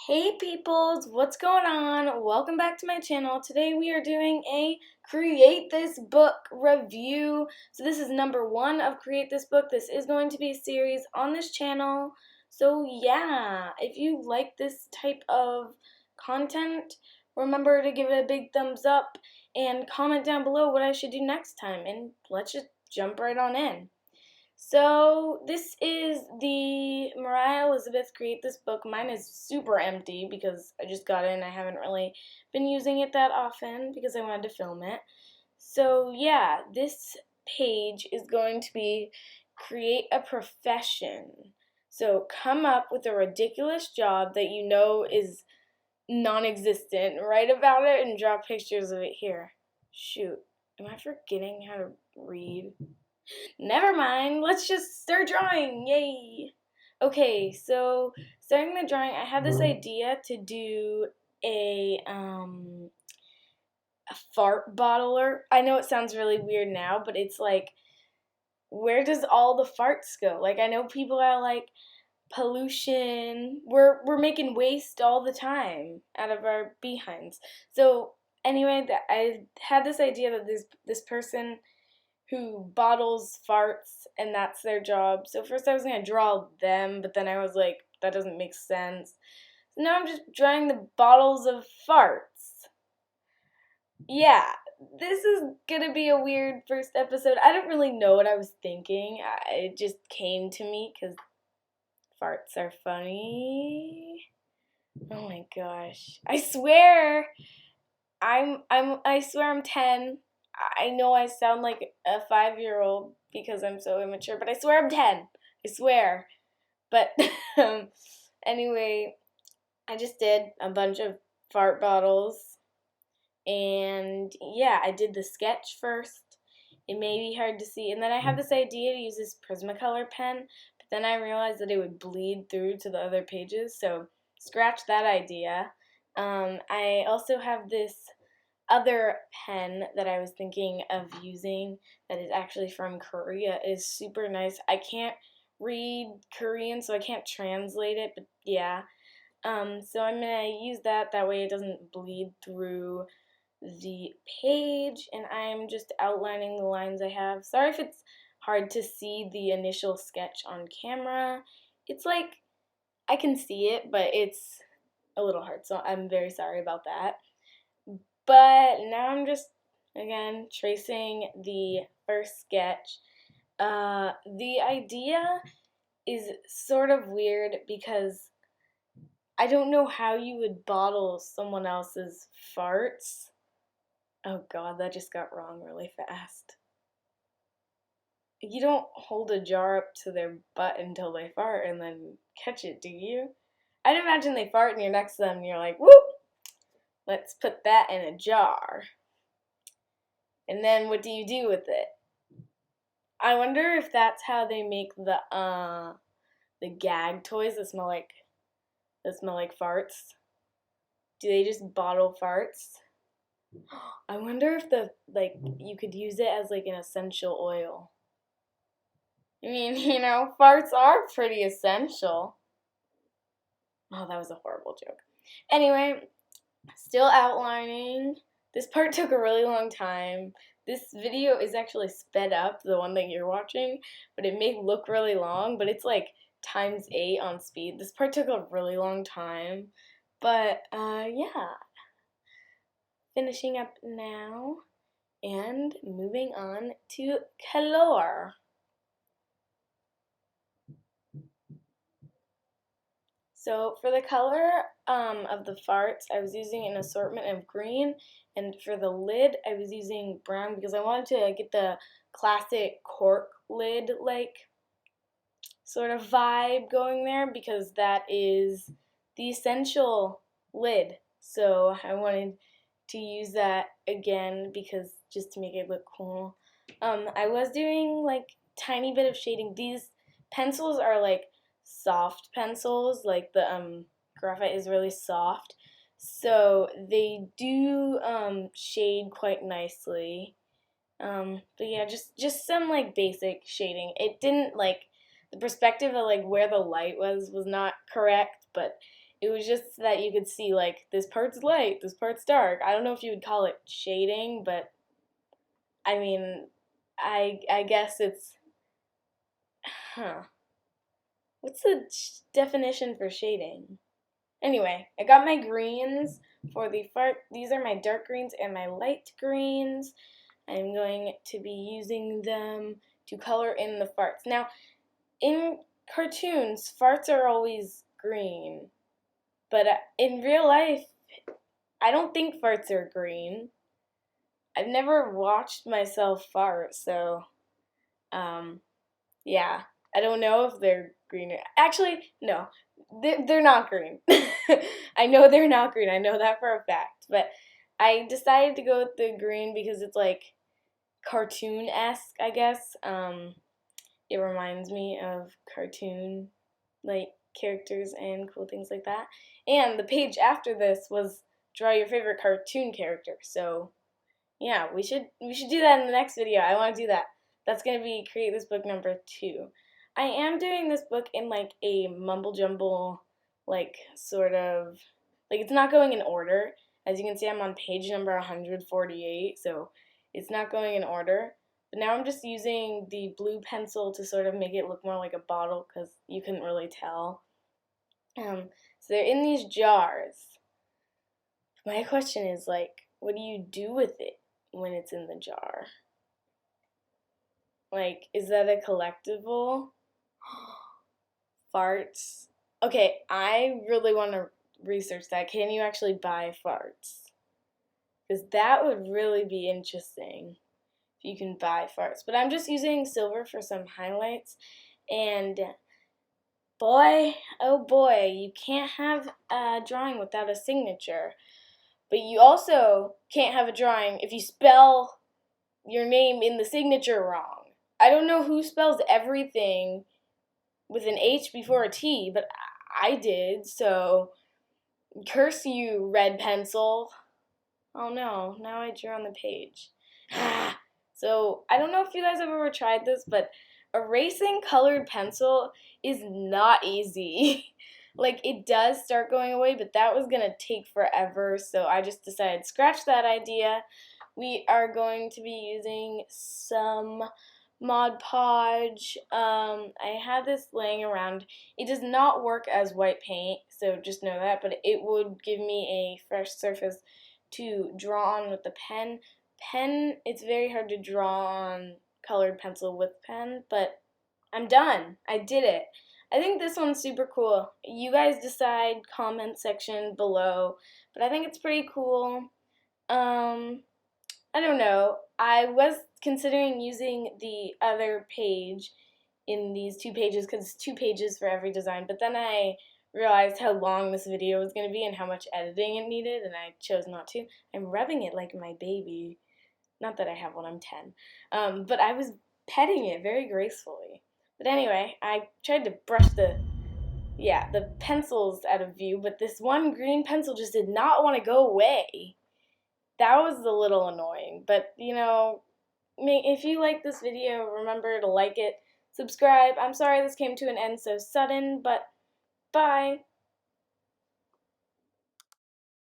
Hey peoples, what's going on? Welcome back to my channel. Today we are doing a Create This Book review. So this is number 1 of Create This Book. This is going to be a series on this channel. So yeah, if you like this type of content, remember to give it a big thumbs up and comment down below what I should do next time. And let's just jump right on in. So this is the Moriah Elizabeth Create This Book. Mine is super empty because I just got it and I haven't really been using it that often because I wanted to film it. So yeah, this page is going to be create a profession. So come up with a ridiculous job that you know is non-existent, write about it, and draw pictures of it here. Shoot, am I forgetting how to read? Never mind, let's just start drawing, yay! Okay, so starting the drawing, I had this idea to do a fart bottler. I know it sounds really weird now, but it's like, where does all the farts go? Like, I know people are like, pollution, we're making waste all the time out of our behinds. So anyway, I had this idea that this person who bottles farts and that's their job. So first I was going to draw them, but then I was like, that doesn't make sense. So now I'm just drawing the bottles of farts. Yeah, this is going to be a weird first episode. I don't really know what I was thinking. It just came to me because farts are funny. Oh my gosh. I swear I swear I'm 10. I know I sound like a 5-year-old because I'm so immature, but I swear I'm 10. I swear. But anyway, I just did a bunch of fart bottles. And yeah, I did the sketch first. It may be hard to see. And then I had this idea to use this Prismacolor pen, but then I realized that it would bleed through to the other pages, so scratch that idea. I also have this other pen that I was thinking of using that is actually from Korea. It is super nice. I can't read Korean, so I can't translate it, but yeah. So I'm going to use that way it doesn't bleed through the page, and I'm just outlining the lines I have. Sorry if it's hard to see the initial sketch on camera. It's like, I can see it, but it's a little hard, so I'm very sorry about that. But now I'm just, again, tracing the first sketch. The idea is sort of weird because I don't know how you would bottle someone else's farts. Oh god, that just got wrong really fast. You don't hold a jar up to their butt until they fart and then catch it, do you? I'd imagine they fart and you're next to them and you're like, whoop! Let's put that in a jar. And then what do you do with it? I wonder if that's how they make the gag toys that smell like farts. Do they just bottle farts? I wonder if you could use it as like an essential oil. I mean, farts are pretty essential. Oh, that was a horrible joke. Anyway, still outlining. This part took a really long time. This video is actually sped up, the one that you're watching, but it may look really long, but it's like ×8 on speed. This part took a really long time, but yeah. Finishing up now and moving on to color. So for the color of the farts, I was using an assortment of green, and for the lid, I was using brown because I wanted to get the classic cork lid like sort of vibe going there because that is the essential lid. So I wanted to use that again because just to make it look cool. I was doing like tiny bit of shading. These pencils are like soft pencils, like the graphite is really soft, so they do shade quite nicely. But yeah, just some like basic shading. It didn't like the perspective of like where the light was not correct, but It was just so that you could see, like, this part's light, this part's dark. I don't know if you would call it shading, but I mean, I guess it's, huh. What's the definition for shading? Anyway, I got my greens for the fart. These are my dark greens and my light greens. I'm going to be using them to color in the farts. Now, in cartoons, farts are always green, but in real life, I don't think farts are green. I've never watched myself fart, so, yeah. I don't know if they're green. Actually, no, they're not green. I know they're not green. I know that for a fact. But I decided to go with the green because it's like cartoon-esque, I guess. It reminds me of cartoon like characters and cool things like that. And the page after this was draw your favorite cartoon character. So yeah, we should do that in the next video. I want to do that. That's gonna be create this book number 2. I am doing this book in like a mumble jumble, like sort of, like it's not going in order. As you can see, I'm on page number 148, so it's not going in order. But now I'm just using the blue pencil to sort of make it look more like a bottle because you couldn't really tell. So they're in these jars. My question is, like, what do you do with it when it's in the jar? Like, is that a collectible? Farts. Okay, I really want to research that. Can you actually buy farts? Because that would really be interesting if you can buy farts. But I'm just using silver for some highlights. And boy, oh boy, you can't have a drawing without a signature. But you also can't have a drawing if you spell your name in the signature wrong. I don't know who spells everything with an H before a T, but I did, so curse you, red pencil. Oh no, now I drew on the page. So I don't know if you guys have ever tried this, but erasing colored pencil is not easy. Like, it does start going away, but that was gonna take forever, so I just decided scratch that idea. We are going to be using some Mod Podge. I had this laying around. It does not work as white paint, so just know that, but it would give me a fresh surface to draw on with the pen. It's very hard to draw on colored pencil with pen, but I'm done. I did it. I think this one's super cool. You guys decide, comment section below, but I think it's pretty cool. I don't know. I was considering using the other page in these 2 pages because it's 2 pages for every design, but then I realized how long this video was going to be and how much editing it needed, and I chose not to. I'm rubbing it like my baby. Not that I have one, I'm 10. But I was petting it very gracefully. But anyway, I tried to brush the pencils out of view, but this one green pencil just did not want to go away. That was a little annoying, but, you know, if you like this video, remember to like it, subscribe. I'm sorry this came to an end so sudden, but bye.